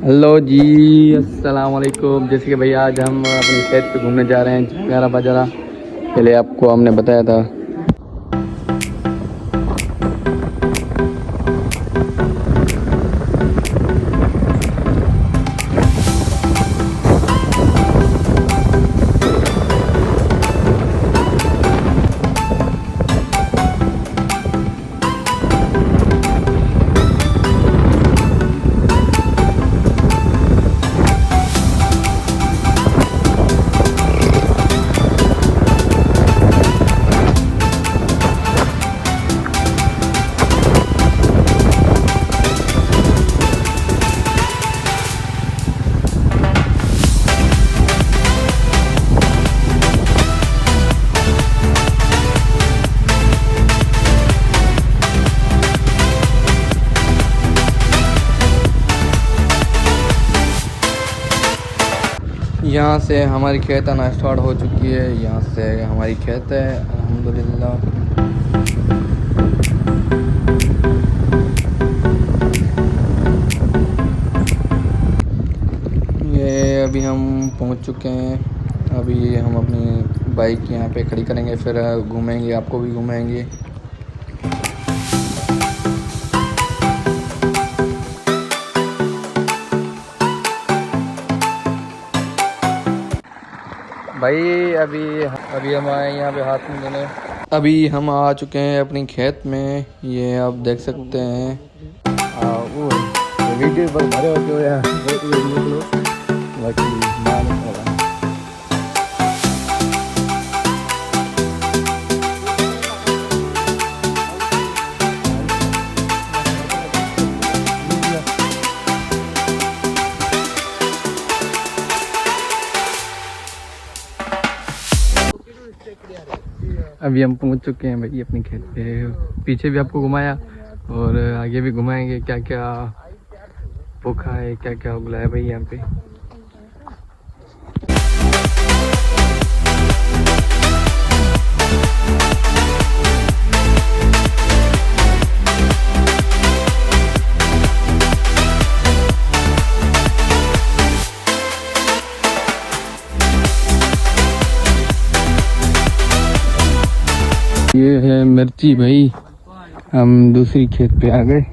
Hello जी, अस्सलाम वालेकुम। जैसे कि भाई आज हम अपनी खेत पे घूमने जा रहे हैं, प्यारा बाजारा। पहले आपको हमने बताया था। यहाँ से हमारी खेत आना स्टार्ट हो चुकी है। यहाँ से हमारी खेत है अल्हम्दुलिल्लाह। ये अभी हम पहुँच चुके हैं। अभी हम अपनी बाइक यहाँ पे खड़ी करेंगे, फिर घूमेंगे, आपको भी घुमाएंगे। भाई अभी हम आए यहाँ पे हाथ में लेने। अभी हम आ चुके हैं अपनी खेत में, ये आप देख सकते हैं। वो वीडियो पर भरे होते हो यार, बाकी अभी हम पहुंच चुके हैं भाई अपनी खेत पे। पीछे भी आपको घुमाया और आगे भी घुमाएंगे। क्या क्या पोखा है, क्या क्या उगला है भाई यहाँ पे। ये है मिर्ची भाई। हम दूसरी खेत पे आ गए।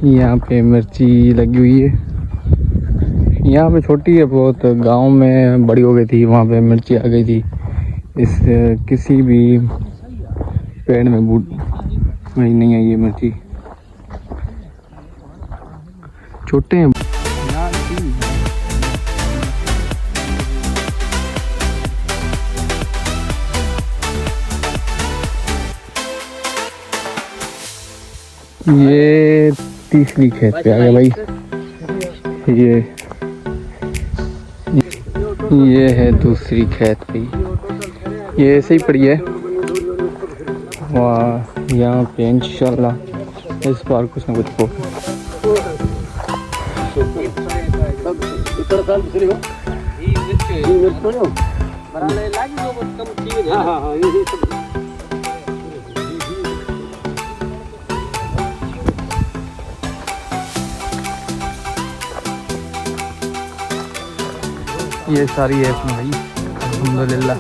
यहाँ पे मिर्ची लगी हुई है। यहाँ पे छोटी है बहुत, गांव में बड़ी हो गई थी, वहाँ पे मिर्ची आ गई थी। इस किसी भी पेड़ में वही नहीं है। ये मिर्ची छोटे हैं। ये तीसरी खेत पे आ गया भाई। ये है दूसरी खेत पे। ये ऐसे ही पड़ी है। वाह, यहाँ पे इंशाल्लाह इस बार कुछ ना कुछ होगा। ये सारी है अपनी भाई अल्हम्दुलिल्लाह।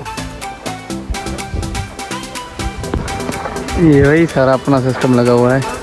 ये भाई सारा अपना सिस्टम लगा हुआ है।